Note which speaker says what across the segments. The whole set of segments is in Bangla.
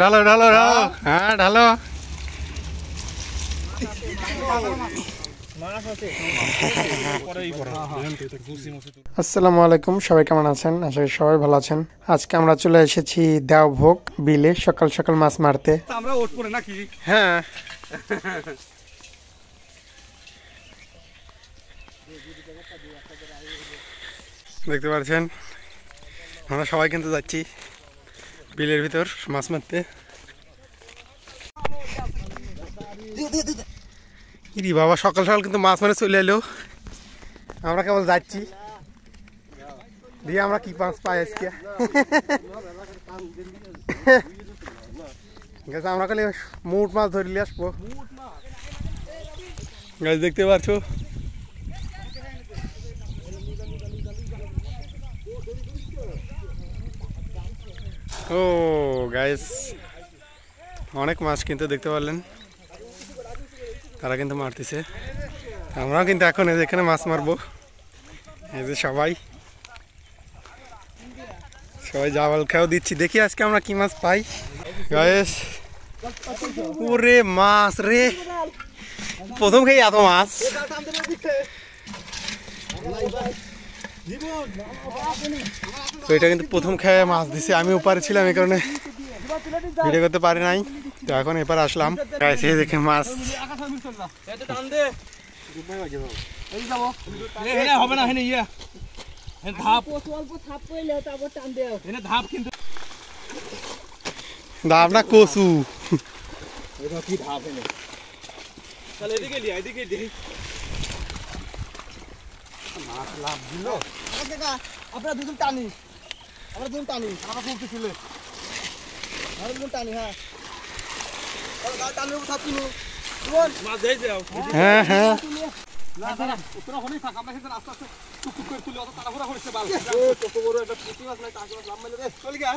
Speaker 1: ঢালো ঢালো ঢালো, হ্যাঁ ঢালো। আসসালামু আলাইকুম, সবাই কেমন আছেন? আশা করি সবাই ভালো আছেন। আজকে আমরা চলে এসেছি দেওভোগ বিলে সকাল সকাল মাছ মারতে।
Speaker 2: আমরা ওঠ পড়ে নাকি?
Speaker 1: হ্যাঁ, দেখতে পাচ্ছেন আমরা সবাই কিন্তু যাচ্ছি বিলের ভিতর মাছ মারতে। ইরি বাবা, সকাল সকাল কিন্তু মাছ মারে চলে এলো। আমরা কেবল যাচ্ছি, দিয়ে আমরা কি মাছ পাই আজকে। আমরা খালি মুট মাছ ধরলে আসবো। গাছ দেখতে পাচ্ছ, ও গাইস অনেক মাছ কিন্তু দেখতে পারলেন, তারা কিন্তু মারতেছে। আমরাও কিন্তু এখন এখানে মাছ মারবো। এই যে সবাই জাল খেয়েও দিচ্ছি, দেখি আজকে আমরা কি মাছ পাই। গাইস ওরে মাছ রে, প্রথম খেয়ে এত মাছ। তো এটা কিন্তু প্রথম খেয়ে মাছ দিছে। আমি ওপারে ছিলাম, এই কারণে ভিডিও করতে পারি নাই। তো এখন এপারে আসলাম, দেখে মাছ। ধাপ না কচু,
Speaker 2: আপনারা দুজন টানি, আমরা দুজন টানি, আমরা বলতেছিল আমরা দুজন টানি। হ্যাঁ টানের থাকি মাছ দেয় যাও।
Speaker 1: হ্যাঁ হ্যাঁ,
Speaker 2: তোরা হলেই থাক, আমরা সেখানে আস্তে আস্তে টুকটুক করে তুলি। অত তাড়াহুড়া করেছে বাল। কত বড় একটা পুঁটি মাছ নাই, টাকি মাছ লাভ মারলে রে চলে গিয়া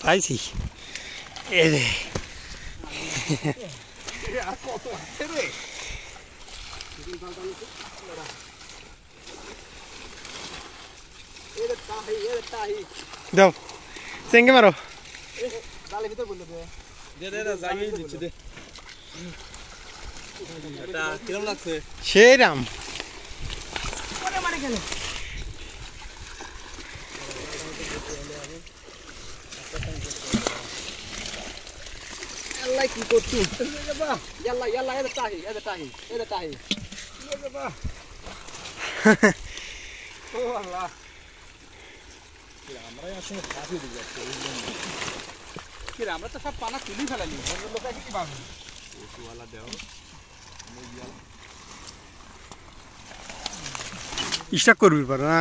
Speaker 1: পাইছি। এই রে দাও, চেঙ্গে মারো। সেই রাম
Speaker 2: কি করছি? আমরা তো সব পানা তুলি ফেলালি, কি পাবো?
Speaker 1: ইচ্ছা করবি পারো না।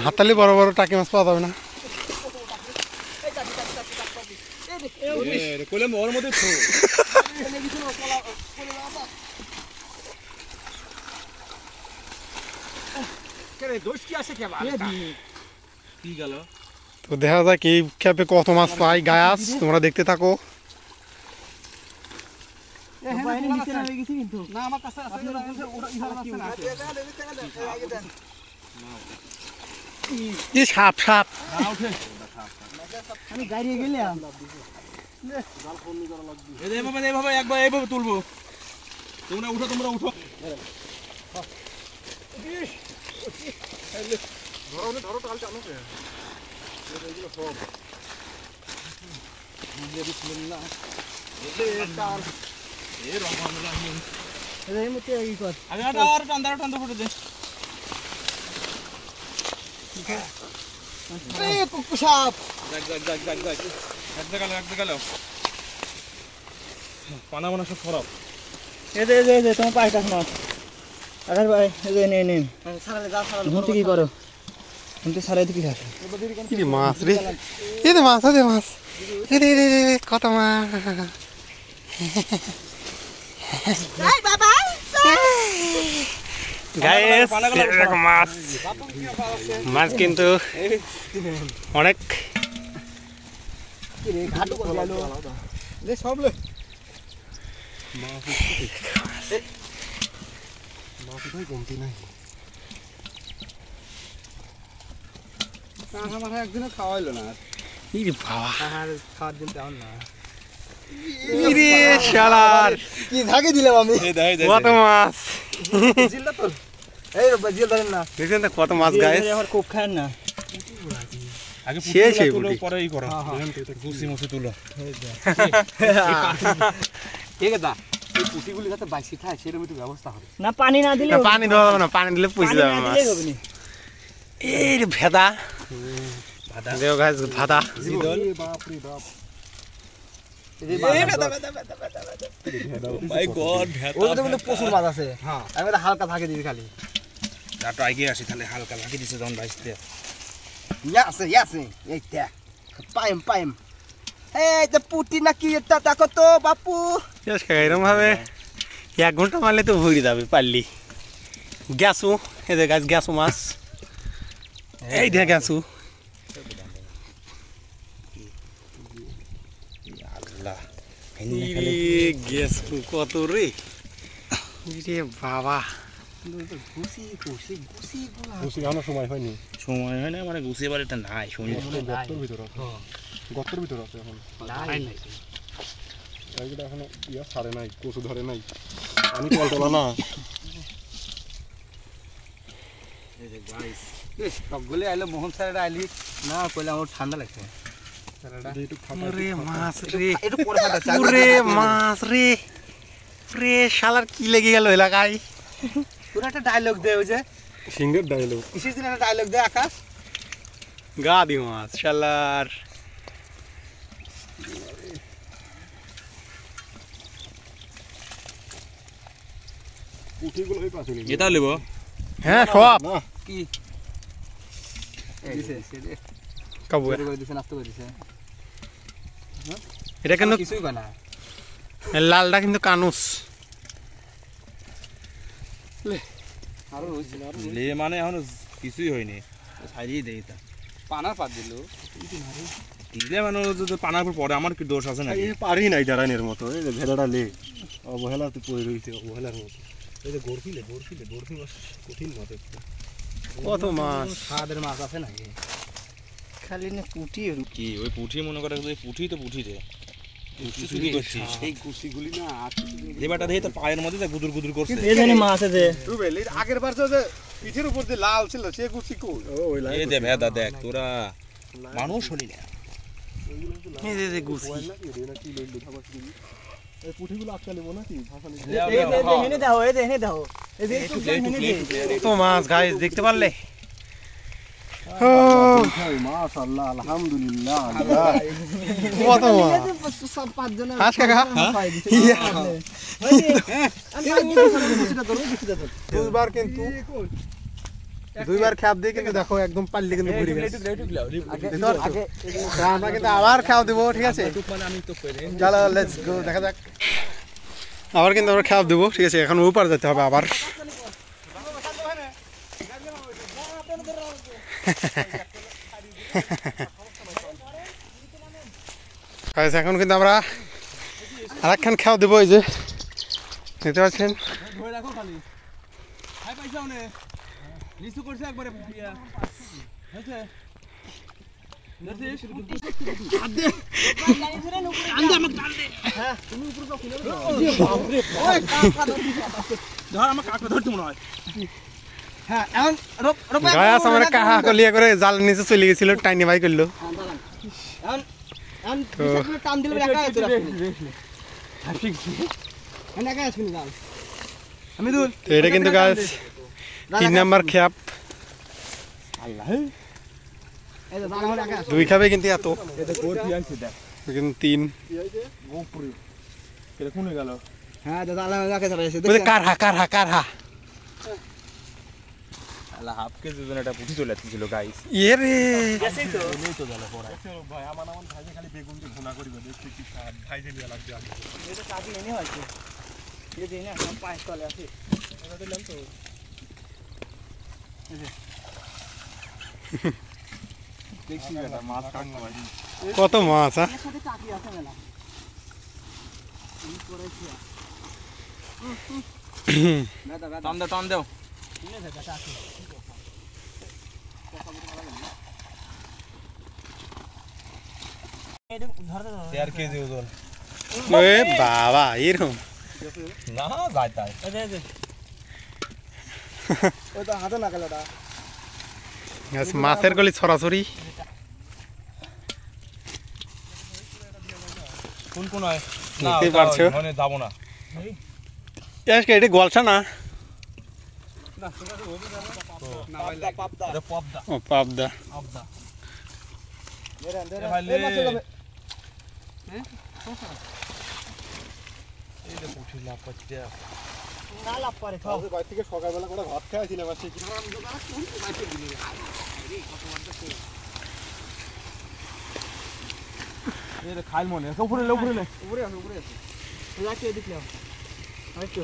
Speaker 1: হাতালি বড় বড় টাকি মাছ পাওয়া যাবে না। তো দেখা যাক এই খেপে কত মাছ পাই। গায়াস তোমরা দেখতে থাকো। সাপ সাপ
Speaker 2: আমি গাড়ি গেলাম, একবার এইভাবে তুলবো। তোমরা উঠো, তোমরা উঠো। ধরো টাল চালু সব পানা মানা সব খারাপ।
Speaker 3: এই যে তোমার পাইটা শোনো আকাশ ভাই এই যে নিন ঘুমতে কি করো ঘুমতে সারাই কি খাস
Speaker 1: কি রে মাছ রে এই যে মাছ আছে মাছ রে কত মাছ গাইস এরকম মাছ মাছ কিন্তু অনেক
Speaker 2: সব লে কমতি নাই আমার একদিনও খাওয়াইলো না
Speaker 1: ই রে বাবা
Speaker 2: খাওয়ার দিন তেমন না
Speaker 1: ই রে শালার
Speaker 2: কি ঝাঁকে দিলাম আমি
Speaker 1: কত মাছ
Speaker 2: জিলটা তোর এই জিল ধরেন না
Speaker 1: দেখছেন তো কত মাছ গাইস
Speaker 3: আমার খুব খায় না
Speaker 4: আগে
Speaker 1: শেষ এই
Speaker 4: তুলো
Speaker 1: বুটি।
Speaker 4: পরেই করো গুছি মুছি তুলো
Speaker 2: ঠিক আছে এই পুঁটিগুলি যাতে বাইসি থাকে সেরকম একটু ব্যবস্থা হবে
Speaker 3: না পানি না দিলে
Speaker 1: না পানি দেওয়া যাবে না পানি দিলে পচে যাবে মাছ এই রে ভেদা দেও গাইস ভাদা
Speaker 2: বাপরে বাপ
Speaker 4: মাই গড
Speaker 2: ওদের মধ্যে প্রচুর মাছ আছে হ্যাঁ আমি একটা হালকা থাকে দিবি খালি
Speaker 4: একটু আগে আসি তাহলে হালকা ভাগি দিছে যখন বাইসতে
Speaker 2: ইয়াসে এই দেখ পাইম এই যে পুটি নাকি এটা দেখো তো বাপু
Speaker 1: শেষ এরকম ভাবে 1 ঘন্টা মারলে তো ভরে যাবে পারলি গ্যাসু এই যে গাছ গ্যাসু মাছ এই দেখ গ্যাসু
Speaker 4: আল্লাহ
Speaker 1: গ্যাসু কত রে রে বাবা
Speaker 2: গুছি আনার সময় হয়নি
Speaker 4: সময় হয় না মানে গুছি এবার এটা নাই শুনি
Speaker 2: গর্তের ভিতর আছে এখন এইগুলো এখনো ইয়া ছাড়ে নাই কচু ধরে নাই আমি কলতলা না সবগুলি আইলো মোহন স্যারেরা আইলি না কইলে আমার ঠান্ডা লাগছে
Speaker 1: রে মাছ রে
Speaker 2: একটু পরে ফাটা
Speaker 1: রে মাছ রে রে শালার কি লেগে গেল এলাকায়
Speaker 2: তোর একটা ডায়লগ দে ওই যে
Speaker 1: সিঙ্গের ডায়লগ
Speaker 2: কিসের দিন একটা ডায়লগ দে আকাশ
Speaker 1: গা দি মাছ শালার
Speaker 2: পুঁটিগুলো ওই পাশে
Speaker 4: এটা লিব
Speaker 1: হ্যাঁ সব
Speaker 2: কি দিছে
Speaker 1: কাবু
Speaker 2: করে দিছে নাস্তা করে দিছে
Speaker 1: এটা কিন্তু
Speaker 2: কিছুই বানা
Speaker 1: লালটা কিন্তু কানুস
Speaker 2: আরো হইছে
Speaker 4: লে মানে এখন কিছুই হয়নি ছাড়িয়ে দেই তা
Speaker 2: পানার পাত দিল
Speaker 4: দিলে মানে যদি পানার পর পরে আমার কি দোষ আছে নাকি
Speaker 2: পারি নাই দাঁড়ানোর মতো এই যে ভেলাটা লে অবহেলাতে পড়ে রইছে অবহেলার মতো এই যে গরফিলে মাছ কঠিন মাছ
Speaker 1: কত মাছ
Speaker 2: খাদের মাছ আছে নাকি
Speaker 3: খালি না পুটি
Speaker 4: কি ওই পুঁটি মনে করে যে পুঁটি তো পুঁটি রে পুঁটি চুরি করছিস
Speaker 2: এই কুচিগুলি না
Speaker 4: দেবাটা দেখে তো পায়ের মধ্যে গুদুর গুদুর করছে
Speaker 3: এই জানি মাছ আছে
Speaker 2: রুবেল এর আগের বার যে পিঠের উপর যে লাল ছিল সে কুচি কই ওই
Speaker 4: এই দে ভেদা দেখ তোরা মানুষ হলি না
Speaker 1: এই যে গুছি
Speaker 2: এই পুঁটিগুলো আটকা নেবো নাকি ভাষা
Speaker 3: হেনে দাও এই যে হেনে দাও এই যে
Speaker 1: কত মাছ গাইস দেখতে পারলে ও
Speaker 2: মাশাআল্লাহ আলহামদুলিল্লাহ
Speaker 1: কত মাছ
Speaker 3: সব পাঁচ জন
Speaker 1: হাস কাকা
Speaker 2: দুইবার কিন্তু দুইবার খ্যাপ দিয়ে কিন্তু দেখো একদম পাল্লে কিন্তু ঘুরে গেছে আমরা কিন্তু আবার খাও দেবো ঠিক আছে চলো লেটস গো দেখা যাক
Speaker 1: আবার কিন্তু আমরা খাওয়া দেবো ঠিক আছে এখন উপর যেতে হবে আবার এখন কিন্তু আমরা আর একখান খাওয়া দেবো এই যে দেখতে পাচ্ছেন গাছ আমার কাহা কলিয়া করে জাল নিচে চলে গেছিল টাইনি ভাই করলো এটা কিন্তু গাছ 3 নাম্বার খ্যাপ দুই খাবে কিন্তু এত কিন্তু 3
Speaker 2: কোনে গেল
Speaker 3: হ্যাঁ দাদা আলাদা চালাইছে
Speaker 1: বলে কার হা
Speaker 4: আলা হাফ কেজি ওজন একটা পুঁটি চলে আসছিল গাইস
Speaker 1: ইয়ে রে
Speaker 3: গেছেই তো
Speaker 2: ভাই আমার ভাইজে খালি বেগুন দিয়ে ভুনা করিবে দেখতে কি স্বাদ ভাইজে লিয়া লাগবে আগে
Speaker 3: এটা কাজে এনে হয়েছে এই দিন না সব পাঁচ তলে আছে
Speaker 2: এটা দিলাম তো দেখছি এটা মাছ কাটতে পারি
Speaker 1: কত মাছ হ্যাঁ
Speaker 3: এর সাথে কাকি আছে মেলা এই করেছি দাদা দাদা
Speaker 4: টান দাও
Speaker 3: নিয়ে দাদা কাকি
Speaker 4: 4 কেজি ওজন
Speaker 1: এ বাবা এরকম
Speaker 4: না যায় তাই
Speaker 3: ওই তো হাতে না গেলটা
Speaker 1: মাছের গলি ছড়াছড়ি
Speaker 4: কোন হয় না
Speaker 1: দেখতেই পারছো
Speaker 4: ওখানে যাব না
Speaker 1: আজকে এটা গলসা না
Speaker 3: পাপদা
Speaker 4: এটা পপদা
Speaker 1: ও পাবদা
Speaker 3: দেরা দেরা
Speaker 4: ভাইলে।
Speaker 3: এই মাছ হবে
Speaker 4: এই যে পুঁটি লাভ করতে
Speaker 3: না লাভ পারে খাও
Speaker 2: বাইরে থেকে সকালবেলা করে ভাত খাইছিলাম আর সেই
Speaker 4: এই যে খাইল মনে উপরে
Speaker 3: উপরে আছে লাইট এদিক নাও আরেকটু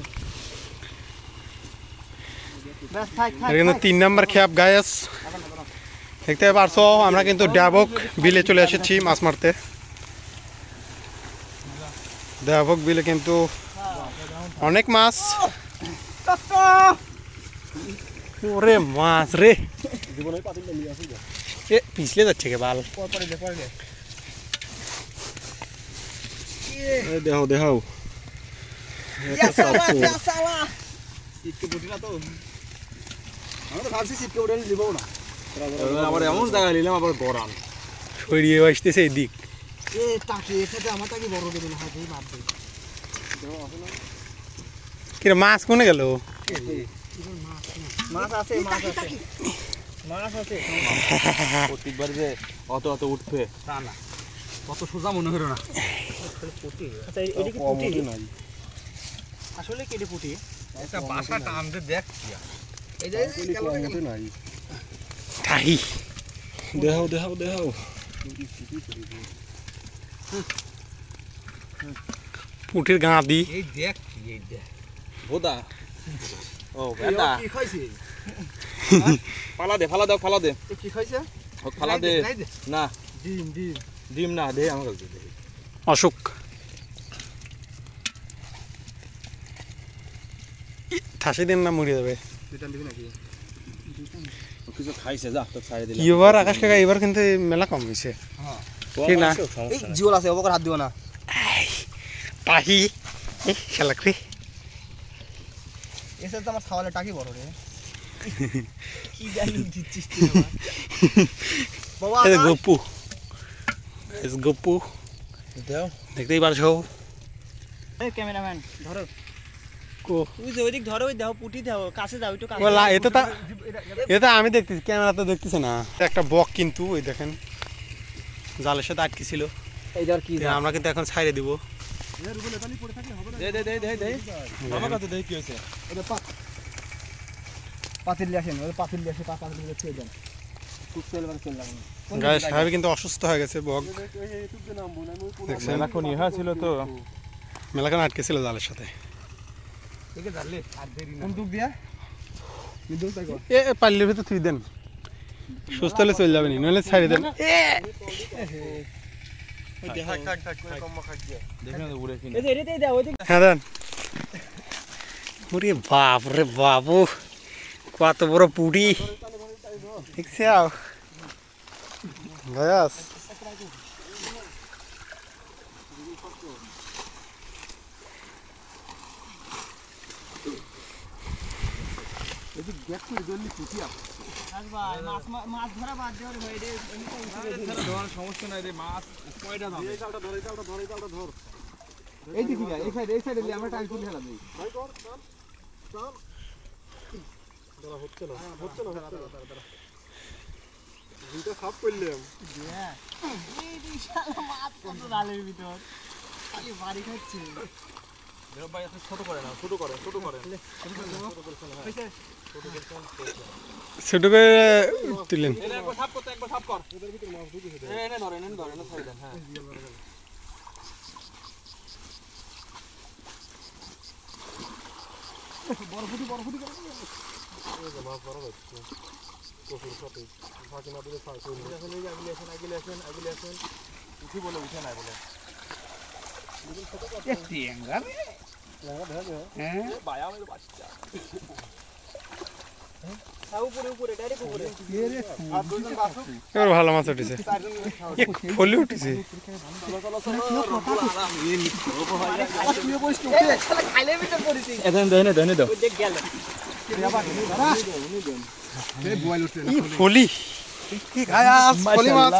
Speaker 3: বাস থাক থাক
Speaker 1: এটা কিন্তু 3 নাম্বার খেপ গায়েস দেখতে পারছো আমরা কিন্তু ডাবক বিলে চলে এসেছি মাছ মারতে ডাবক বিলে কিন্তু অনেক মাছ ওরে মাছ রে
Speaker 2: জীবনে পাতিল নিয়ে আসি
Speaker 1: এ পিছলে যাচ্ছে কে বাল
Speaker 2: পরে দেখাও দেখাও
Speaker 3: ইয়া সালা
Speaker 2: সিটকে বুঝি না তো আমি তো ভাবছি সিটকে উঠে নিবো না
Speaker 4: আবার এমন জায়গা নিলাম আবার গরম
Speaker 1: সরিয়ে আসতেছে এদিক
Speaker 3: এ টাকি এর সাথে আমার টাকি বড় করে না হাতেই মার দে
Speaker 1: কিরে মাছ কোনে গেল
Speaker 3: মাছ আছে মাছ আছে
Speaker 4: প্রত্যেকবার যে অত উঠবে
Speaker 3: তা না
Speaker 4: কত সোজা মনে হলো না
Speaker 3: আচ্ছা এডি কি পুটি আসলে কি এডি পুটি
Speaker 4: একটা বাসা টানতে দেখ
Speaker 3: এই যে
Speaker 2: মোটে নাই
Speaker 1: তাই
Speaker 2: দেখাও
Speaker 1: পুটির গা দি
Speaker 4: এই দেখ কি এই দেখ বোদা ও বেটা
Speaker 3: কি খাইছে
Speaker 4: ফালা দাও ফালা দে
Speaker 3: এ কি খাইছে
Speaker 4: ও ফালা দে
Speaker 3: নাই দে
Speaker 4: না
Speaker 3: ডিম
Speaker 4: ডিম না দে আমার কাছে দে
Speaker 1: অসুখ ঠাসি দিন না মরে যাবে
Speaker 2: দুইটা দিবি নাকি
Speaker 4: কিছু খাইছে যা তো ছাড়ে দিলাম
Speaker 1: এবার আকাশ কাকা এবার কিন্তু মেলা কম হয়েছে ঠিক না
Speaker 3: এই জিওল আছে ওপর হাত দিও না
Speaker 1: পাহি খেলা করে
Speaker 3: এসে তো আমার খাওয়ালে টাকি বড় রে কি জানি দিচ্ছিস তুই বাবা
Speaker 1: এই গপ্পু গপ্পু
Speaker 4: দাও
Speaker 1: দেখতেই পারছো
Speaker 3: এই ক্যামেরাম্যান ধরো
Speaker 1: কো
Speaker 3: তুই যে ওইদিক ধরো ওই দাও পুটি দাও কাছে যাও একটু কাছে
Speaker 1: বলা এটা আমি দেখতেছি ক্যামেরা তো দেখতেছে না একটা বক কিন্তু ওই দেখেন জালের সাথে আটকে ছিল
Speaker 3: এই ধর কি
Speaker 1: আমরা কিন্তু এখন ছাইড়ে দিব
Speaker 4: দে আমার কাছে দে কি হইছে
Speaker 3: ওটা পাতিল দিয়ে আসেন ওই পাতিল দিয়ে আসে পাতিল দিয়ে ছেড়ে দেন খুব চলবার চল লাগবে
Speaker 1: গায়ে সাহেব কিন্তু অসুস্থ হয়ে গেছে বক দেখছেন
Speaker 4: মেলাক্ষণ ইহা ছিল তো
Speaker 1: মেলাখান আটকে ছিল জালের সাথে
Speaker 3: একে ধরলে আর দেরি না কোন দুক দিয়া বিদ্যুৎ তাই কর
Speaker 1: এ পাল্লির ভিতর তুই দেন সুস্থ হলে চলে যাবেনি নইলে ছাইড়ে দেন
Speaker 2: থাক করে কম খাই দিয়া
Speaker 4: দেখে না উড়ে কিনা
Speaker 3: এই যে এটাই দাও ওইদিক
Speaker 1: হ্যাঁ দেন ওরে বাপ রে বাবু কত বড় পুরি দেখছে আও গায়াস
Speaker 3: আজ ভাই মাছ ধরা বাদ দেও রে ভাই রে
Speaker 4: সমস্যা নাই রে মাছ কয়টা দাম
Speaker 2: এই চালটা ধর
Speaker 3: এই দিকে এই সাইডে আমরা টাইম তুলে ফেলা দেই
Speaker 2: ভাই কর চাল দাঁড়া হচ্ছে না দুইটা সাপ করলাম
Speaker 3: এই বিশাল মাছ কত জালের ভিতর খালি বাড়ি খাচ্ছে
Speaker 4: ভাই আপনি ছোট করে না, ছোট করে।
Speaker 1: ছোট করে তুলেন।
Speaker 2: এটা একবার সাফ করতে, একবার সাফ কর। এনে ধরেন, ছাড়ি দেন, হ্যাঁ।
Speaker 1: এবার ভালো মাছ উঠেছে, ফলি উঠেছে। ফলি ফলি মাছ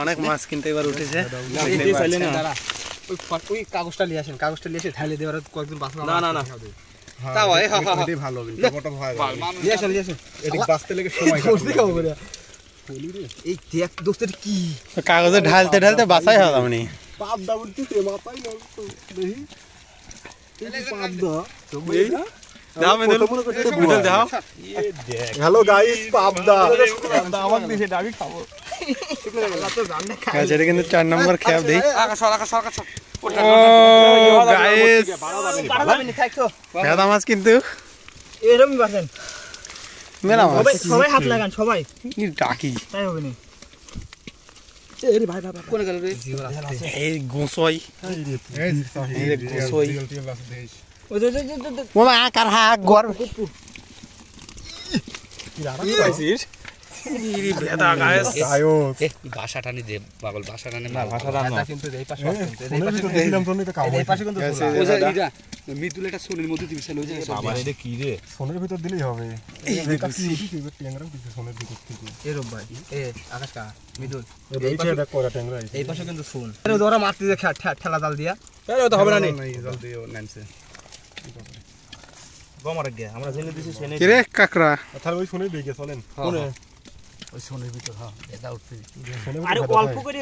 Speaker 1: অনেক মাছ কিন্তু এবার উঠেছে।
Speaker 2: ওই কাগজটা নিয়ে আসেন, ঢালে দেওয়ার কয়েকদিন বাঁচা।
Speaker 4: না
Speaker 2: তাও
Speaker 1: ভালো
Speaker 2: নিয়ে আসেন।
Speaker 1: এদিক বাঁচতে লেগে সময়
Speaker 2: এই দেখ দোস্তের কি
Speaker 1: কাগজে ঢালতে ঢালতে বাঁচাই হয় আপনি।
Speaker 2: হ্যালো গাইস, পাবদা
Speaker 1: আমাকে দিছে, আমি খাবো। এটা কিন্তু 4 নম্বর খেপ দেই। ও গাইস, ভেদা মাছ কিন্তু
Speaker 3: এরকমই বাসেন,
Speaker 1: মেলা মাছ।
Speaker 3: সবাই হাত লাগান, সবাই
Speaker 1: কি ডাকি
Speaker 3: তাই হবে না।
Speaker 1: এই গোসই আকার হাক গর ভেদা গাইস।
Speaker 4: ভাষা টানি দে পাগল, ভাষা টানি না,
Speaker 1: ভাষা টানো
Speaker 2: কিন্তু এই পাশে এই পাশে কিন্তু মৃদুল এটা সোনের মধ্যে দিবিছিল ওই যে
Speaker 4: বাবা এটা কি রে,
Speaker 1: সোনের ভিতর দিলেই হবে।
Speaker 2: এরব ভাই এ আকাশ কা মৃদুল
Speaker 1: এই
Speaker 2: পাশে কিন্তু সোন আরে ওরা মারতে যে ঠেলা জাল দিয়া আরে ওটা হবে না নি জাল দিও নামছে গমারে গিয়া আমরা জেনে দিছি সেনে
Speaker 1: কি রে কাকড়া
Speaker 5: তাহলে ওই সোনের দিকে চলেন,
Speaker 2: কোনে
Speaker 4: ওই সোনের ভিতর। হ্যাঁ এটা উঠছে।
Speaker 3: আরে অল্প করে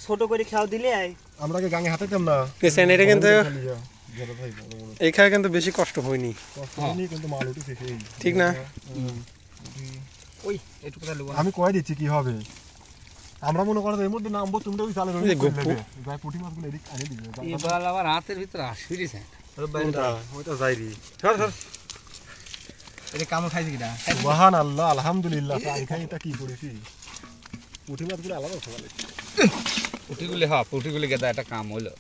Speaker 3: ছোট করে খাও দিলে
Speaker 5: আমরা কি গাঙে হাতাইতাম না?
Speaker 1: এটা কিন্তু এই খায় কিন্তু বেশি কষ্ট হয়নি,
Speaker 5: কিন্তু মাল উঠেছে সেই,
Speaker 1: ঠিক না?
Speaker 2: ওই এটুকু তাহলে
Speaker 5: আমি কয়ে দিচ্ছি কি হবে। আমরা মনে করো এর মধ্যে নামবো, তুমি ওই চালে যাই পুঁটি মাছগুলো এদিক আনি দিবে।
Speaker 4: এবার আবার হাতের ভিতর আসিরিছে।
Speaker 5: ওইটা যাইরি
Speaker 2: এটা কামড় খাইছে কিটা
Speaker 5: সুবহান আল্লাহ, আলহামদুলিল্লাহ। তাই খাই এটা কি করেছি, পুঁটি মাছগুলো আলাদা খাওয়ালে
Speaker 4: পুটিগুলি, হ্যাঁ পুটিগুলি গেদা একটা কাম হইলো।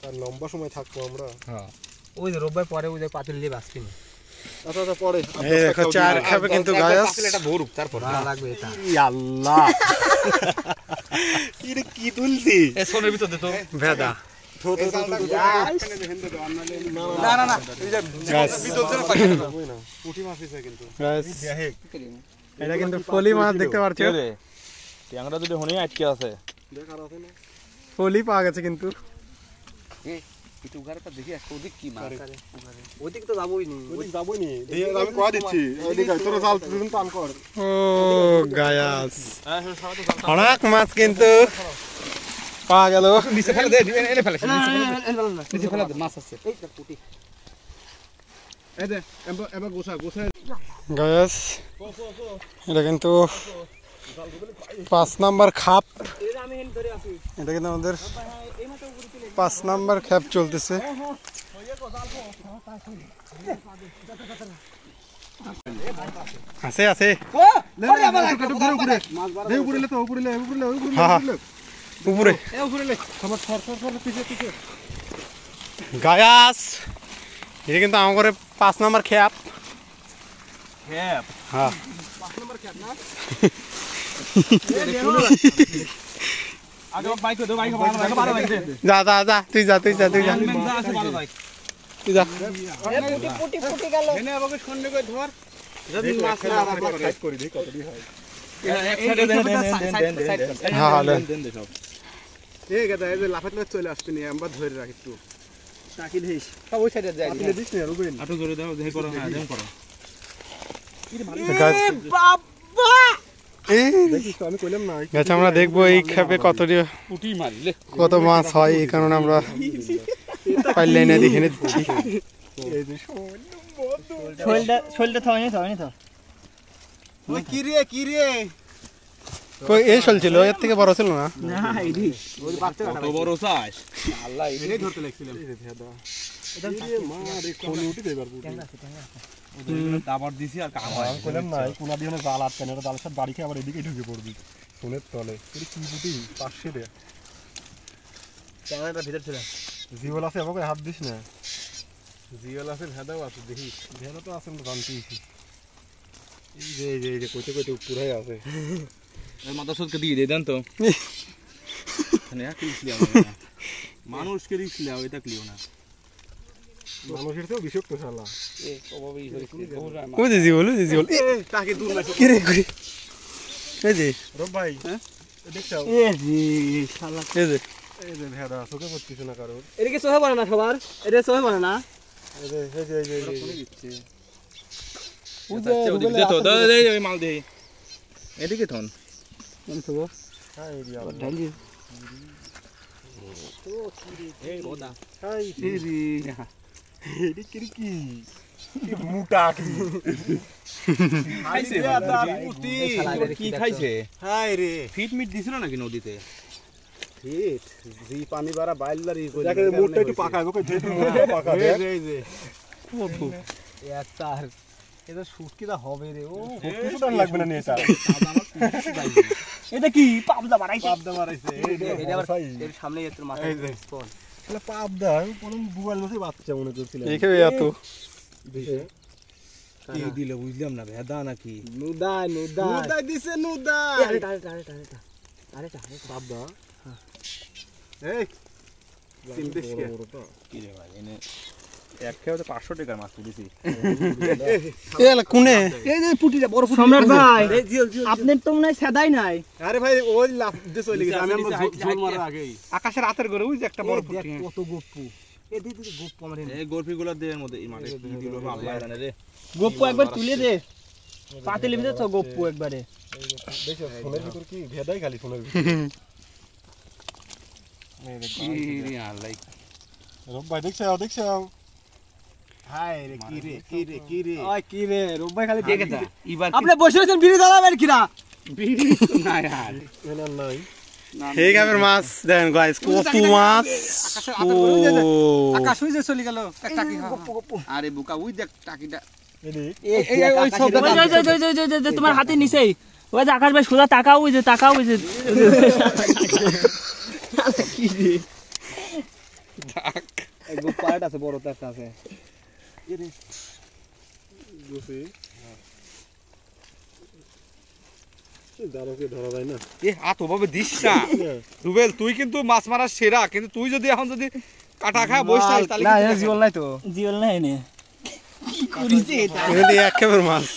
Speaker 5: আর লম্বা সময় থাকবো আমরা।
Speaker 4: হ্যাঁ
Speaker 2: ওই যে রোববার পরে ওই যে পাতিল দিয়ে বাসছি না
Speaker 5: আচ্ছা আচ্ছা পরে
Speaker 1: এই দেখো 4 খাবে কিন্তু গাইস।
Speaker 4: এটা ধরুক তারপর
Speaker 2: ভালো লাগবে এটা
Speaker 5: আল্লাহ কি রে, কি তুলছি
Speaker 4: এ সোনের ভিতর দে তো
Speaker 1: ভেদা
Speaker 2: না না না
Speaker 1: গাইস।
Speaker 5: পুঁটি মাছ হয়েছে কিন্তু
Speaker 1: গাইস এটা কিন্তু ফলি মাছ দেখতে পাচ্ছো,
Speaker 4: ট্যাংরা দুটো হনি আটকে আছে।
Speaker 5: দেখার আছে না?
Speaker 1: ফলি পাওয়া গেছে কিন্তু।
Speaker 4: একটু উগারটা দেখি একটা ওদিক কি মাছ।
Speaker 2: ওইদিকে তো যাবোই নি
Speaker 5: ওইদিক যাবোই নি, আমি কয়ে দিচ্ছি ওইদিকে তোরা জাল তুলুন টান কর।
Speaker 1: ও গাইস অনেক মাছ কিন্তু পাওয়া গেল।
Speaker 2: নিচে ফেলে দে এনে ফেলে
Speaker 4: নিচে ফেলা দে, মাছ আছে।
Speaker 2: এই দেখ পুটি এই দে এবার গোসা
Speaker 1: গাইস এটা কিন্তু 5 নাম্বার খাপ।
Speaker 2: আমি হেন ধরে আছি
Speaker 1: এটা কিন্তু আমাদের 5 নাম্বার খাপ চলতেছে। আছে আছে হ্যাঁ উপরে গায়াস। এটা কিন্তু আমার 5 নাম্বার খাপ। হ্যাঁ
Speaker 2: আগে বাইক দে বাইক বাড়া বাইক দে
Speaker 1: যা যা যা তুই যা তুই যা তুই যা
Speaker 2: আছে বাড়া বাইক
Speaker 1: তুই যা।
Speaker 3: পুটি গেল
Speaker 2: এনে আমাকে সন্ধ্যে করে ধর যদি মাছ না আবার
Speaker 5: সাইড করে দেই কতটি হয়।
Speaker 2: এক সাইডে দেন
Speaker 1: হ্যাঁ হ্যাঁ
Speaker 2: দেন দে সব এই গাদা এই যে লাফাত লাফাত চলে আসতে নি আমরা ধরে রাখি একটু শাকিল হেস সব ওই সাইডে যাই
Speaker 5: আপনি দিস না রুবেন,
Speaker 4: আটো জোরে দাও, দেখি করো। হ্যাঁ দেন করো।
Speaker 1: গাইস
Speaker 5: দেখিস তো, আমি কইলাম না
Speaker 1: গাছ আমরা দেখবো এই খেপে
Speaker 4: পুঁটি মারিলে
Speaker 1: কত মাছ হয়, এই কারণে আমরা পাইল লাইনে দেখে নিচ্ছি।
Speaker 5: এই যে
Speaker 3: শোলটা থামাইনি তো
Speaker 2: ওই কি রে
Speaker 1: কই এই শোল ছিল, এর থেকে বড় ছিল না?
Speaker 3: না এডি
Speaker 2: ওই বাচ্চা
Speaker 4: কত বড় চাষ
Speaker 2: আল্লাহ এটাই ধরতে লাগছিলাম
Speaker 5: মা রে কোন উঠে যাইবার পুটি
Speaker 4: দাবার দিছি আর কাম হয়
Speaker 5: আমি কইলাম না কোনা দিয়ে জাল আটকানে, এটা জালের সাথে বাড়ি খেয়ে আবার এদিকে ঢুকে পড়বি সোনের তলে। এটা কি পুটি 500 টাকা
Speaker 2: ক্যামেরাটা ভিতর ছিল
Speaker 5: জিওল আছে, আমাকে হাত দিস না। জিওল আছে, ভেদাও আছে, দেখি ভেদা তো আছে, আমরা জানতেইছি। এই যে কইতে কইতে পুরাই আছে।
Speaker 4: ওই মাথা সদকে দিয়ে দেন তো মানে এক লিখলাম মানুষকে লিখলাম এটা ক্লিও না
Speaker 5: মানুষের চেয়েও বিষাক্ত শালা।
Speaker 1: ওই যে জিওল,
Speaker 2: তাকে দূর না
Speaker 1: কি রে কই এই যে
Speaker 5: রব ভাই দেখছাও
Speaker 3: এ জি শালা
Speaker 1: এই যে
Speaker 5: ভেদা চোখে পড়তেছে না কারোর।
Speaker 3: এদিকে চোখে পড়ে না সবার, এটা চোখে পড়ে না।
Speaker 5: এই যে
Speaker 4: দে তো দে ওই মাল দে এদিকে থন
Speaker 5: হাই রিয়া
Speaker 3: ঢালি
Speaker 4: এই বোদা
Speaker 5: হাই রি এডি কি মুটা কি
Speaker 4: খাইছে
Speaker 2: পুটি
Speaker 4: কি খাইছে
Speaker 2: হাই রে
Speaker 4: ফিট মিট দিছিল নাকি নদীতে
Speaker 2: ঠিক জি পানি বাড়া বাইলার ই
Speaker 5: যাকে মুটটা একটু পাকাইবো, কই যেটু মুটটা পাকাবে
Speaker 2: এই যে এক চার এটা শুটকিটা হবে রে ও
Speaker 5: কিছু টান লাগবে না নিয়ে স্যার।
Speaker 3: এটা কি পাবদা বাড়াইছে,
Speaker 2: পাবদা মারাইছে
Speaker 3: এটা আবার এর সামনে তোর মাথায় স্পন
Speaker 5: শালা পাবদা, আমি কোন বুয়াল মাছের বাচ্চা মনে করছিলাম।
Speaker 1: এই খেপে এত
Speaker 4: কি দিলে বুঝলাম না ভেদা নাকি
Speaker 2: নুদা দিছে নুদা
Speaker 3: আরে
Speaker 5: পাবদা
Speaker 2: এই চিনতে
Speaker 4: কি রে ভাই এনে এক খেয়ে 500 টাকার মাছ তুলেছি
Speaker 1: এলা কোনে
Speaker 3: এই যে পুটিটা বড় পুটি। সম্রাট ভাই আপনার তো মনে হয় সেদাই নাই।
Speaker 2: আরে ভাই ওই লাফ দিয়ে চলে গেছে আমি ঝোল মারার আগেই
Speaker 3: আকাশের রাতের করে ওই যে একটা বড় পুটি
Speaker 2: কত গপ্পু এ দি গপ্পু আমার
Speaker 4: এই গরফিগুলো দে এর মধ্যে এই মাঠে কি দিল আল্লাহ জানে রে
Speaker 3: গপ্পু একবার তুলে দে, পাতিলে ভিতরে তো গপ্পু একবারে।
Speaker 5: দেখো সোনের ভিতর কি ভেদাই খালি সোনের ভিতর।
Speaker 4: কি রে আল্লাহ
Speaker 5: রব ভাই দেখছাও
Speaker 2: হাই রে কি রে
Speaker 3: ওই কি রে রুবাই খালি দেখে যা।
Speaker 4: এবার
Speaker 3: আপনি বসে আছেন বিড়ি জ্বালাবেন কিনা?
Speaker 4: না यार
Speaker 5: এনা নাই
Speaker 1: এই খেপের মাছ দেখেন গাইস, কত মাছ।
Speaker 3: আকাশ হইছে চলে গেল টাকি
Speaker 4: আরে বুকা ওই দেখ টাকিটা
Speaker 5: এদিক
Speaker 3: ওই সব তোমার হাতে নিচেই ওই যে আকাশ ভাই সোজা তাকাও, ওই যে তাকাও, ওই যে কি রে এই গোপালটা আছে, বড় তো একটা আছে।
Speaker 5: গুছি জালকে ধরা যায় না।
Speaker 4: এ হাত ওভাবে দিস না রুবেল, তুই কিন্তু মাছ মারার সেরা, কিন্তু তুই যদি এখন যদি কাটা খা বসে থাকিস তাহলে
Speaker 3: না এ জীবন নাই তো, জীবন নাই নে কি করিছে এটা
Speaker 1: এই এক খেপের মাছ।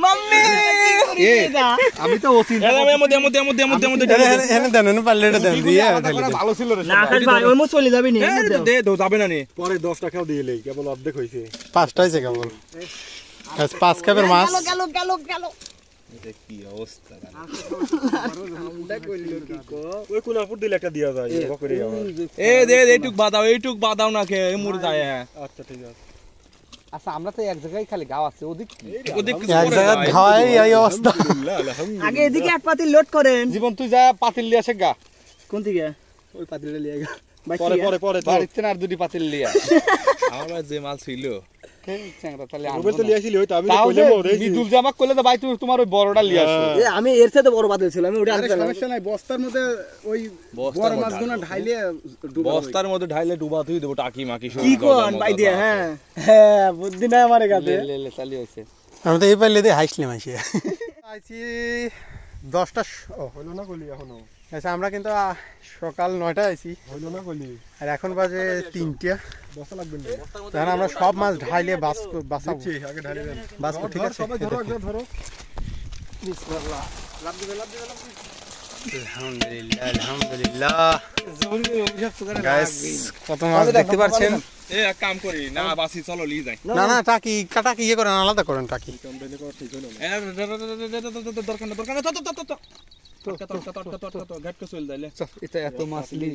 Speaker 3: মাম্মি
Speaker 2: আমি তো ওসি
Speaker 4: এমো
Speaker 1: এনে দেন, এনে পারলে এটা দেন দিয়ে ঢেলে দেন।
Speaker 2: ভালো ছিল রে
Speaker 3: না আকাশ ভাই ওই মো চলে যাবে নি
Speaker 4: দে দো যাবে না নে
Speaker 5: পরে 10 টাকাও দিয়ে লই, কেবল অর্ধেক হইছে।
Speaker 1: 5টা হইছে কেবল। গাইস 5 খেপের মাছ।
Speaker 3: গেল
Speaker 4: কি অবস্থা
Speaker 5: ওই কোনাপুর দিলে একটা দিয়া যায় বকরে আবার।
Speaker 4: এ দে এইটুক বাদাও না কে মুর যায়
Speaker 5: আচ্ছা ঠিক আছে।
Speaker 2: আচ্ছা আমরা তো এক জায়গায় খালি গাও আছে ওদিক
Speaker 4: ওদিক
Speaker 1: এক জায়গা খাওয়াই এই অবস্থা।
Speaker 3: আগে এদিকে এক পাতিল লোড করেন।
Speaker 2: জীবন তুই যা পাতিল লিয়ে আসে গা
Speaker 3: কোন দিকে?
Speaker 2: ওই পাতিলটা লিয়ে গা
Speaker 5: পরে
Speaker 2: বাড়িতে না আর দুটি পাতিল লিয়া
Speaker 4: আমার যে মাল ছিল
Speaker 2: চ্যাংরা তাহলে
Speaker 5: রুবেল তো লিয়েছিল, ওই তো আমি
Speaker 2: তাও
Speaker 5: কইলাম ওরে
Speaker 2: মিদুল যে আমাকে কইলে ভাই তুমি তোমার ওই বড়টা লিয়ে আসো
Speaker 3: এ আমি এর সাথে বড় পাতিল ছিল, আমি ওটা
Speaker 2: আরে
Speaker 3: আনতে
Speaker 2: সমস্যা নাই বস্তার মধ্যে ওই বড় মাছগুলো ঢাইলে
Speaker 4: বস্তার মধ্যে ঢাইলে ডুবা তুই দেবো টাকি মাকি সব
Speaker 3: কি কোন ভাই দিয়ে? হ্যাঁ হ্যাঁ বুদ্ধি নাই আমার কাছে।
Speaker 2: লে চালি হইছে
Speaker 1: আমি তো এই পারলে দিয়ে হাসলাম আইছি। আইছি 10টা
Speaker 5: হইলো না কইলি এখনো?
Speaker 1: আচ্ছা আমরা কিন্তু সকাল 9টায় আইছি,
Speaker 5: হইলো না কইলি?
Speaker 1: আর এখন বাজে 3টা।
Speaker 5: বসা লাগবে না।
Speaker 1: তখন আমরা সব মাছ ঢাইলে বাঁচাবো।
Speaker 5: ঠিক আগে ঢালি দেন।
Speaker 1: বাঁচবো, ঠিক আছে?
Speaker 5: সবাই ধরো একবার ধরো।
Speaker 2: বিসমিল্লাহ লাভ দিবে
Speaker 1: আলহামদুলিল্লাহ আলহামদুলিল্লাহ গাইস কত মাছ দেখতে পাচ্ছেন।
Speaker 4: এ এক কাম করি না বাসি চলো লি যাই
Speaker 1: না না টাকি কাটাকি ইয়ে করেন আলাদা করেন টাকি।
Speaker 4: দরকার না দরকার না তো ঘাটকে চল যাইলে
Speaker 2: এটা এত মাছলি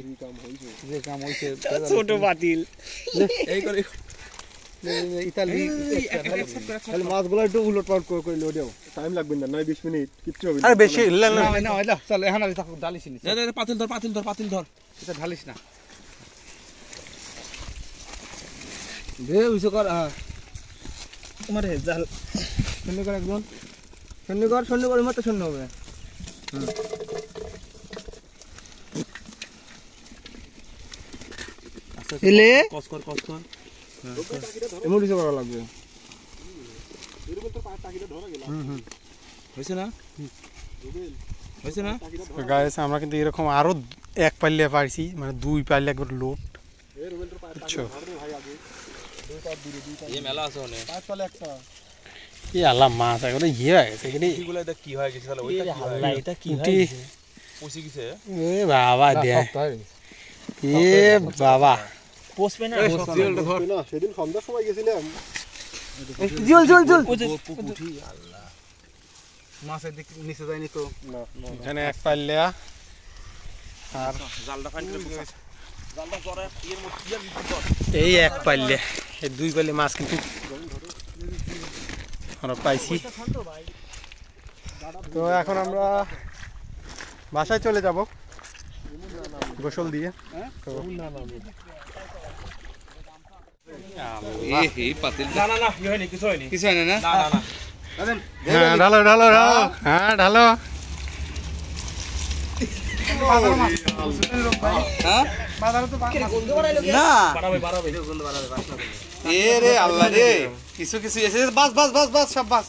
Speaker 2: যে কাম হইছে ছোট বাতিল
Speaker 4: এই করে
Speaker 2: ইতালি
Speaker 5: খালি মাছগুলো একটু উলট পালট করে লিও দাও, টাইম লাগবে না, নয় 20 মিনিট কিচ্ছু হবে না।
Speaker 1: আরে বেশি না না
Speaker 2: না না চল এখন আর থাক ডালিস নি
Speaker 4: পাতিল ধর
Speaker 2: এটা ঢালিস না দে উইসো কর তোমার হে জাল শূন্য কর একদম শূন্য কর মত শূন্য হবে এলে
Speaker 4: কস কর
Speaker 2: এমন কিছু করা লাগবে
Speaker 4: হইছে না
Speaker 1: গাইস আমরা কিন্তু এরকম আরো এক পাল্লে পাইছি, মানে 2 পাল্লে একবার লোড। আচ্ছা
Speaker 4: এই মেলা আছে ওনে
Speaker 1: কি আল্লাহ মাছ একবারে ইয়ে হয়ে গেছে এখানে।
Speaker 4: এগুলা এটা কি হয়ে গেছে তাহলে ওইটা কি হয়
Speaker 2: এটা কি
Speaker 1: পুঁটি
Speaker 4: পচি গেছে
Speaker 1: এ বাবা দে এ বাবা
Speaker 2: পোষবে না
Speaker 5: না সেদিন সন্ধ্যার সময় গেছিলাম,
Speaker 2: জল
Speaker 4: পুঁটি আল্লাহ
Speaker 2: মাছের দিক নিচে যায়নি তো
Speaker 1: এখানে এক পাল্লা আর
Speaker 4: জালটা ফাইন করে গেছে জালটা পরে এর মধ্যে ইয়ার ভিতর
Speaker 1: এই এক পাল্লে, এই 2 পাল্লে মাছ কিন্তু আমরা পাইছি। তো এখন আমরা বাসায় চলে যাব গোসল দিয়ে। তো
Speaker 4: এই পাতিল না কি হয়নি কিছু হয়নি
Speaker 2: না
Speaker 4: না
Speaker 1: হ্যাঁ ঢালো ঢালো ঢালো হ্যাঁ ঢালো।
Speaker 4: বাড়াবে
Speaker 2: এ রে আল্লাহ রে কিছু এসে বাস সব বাস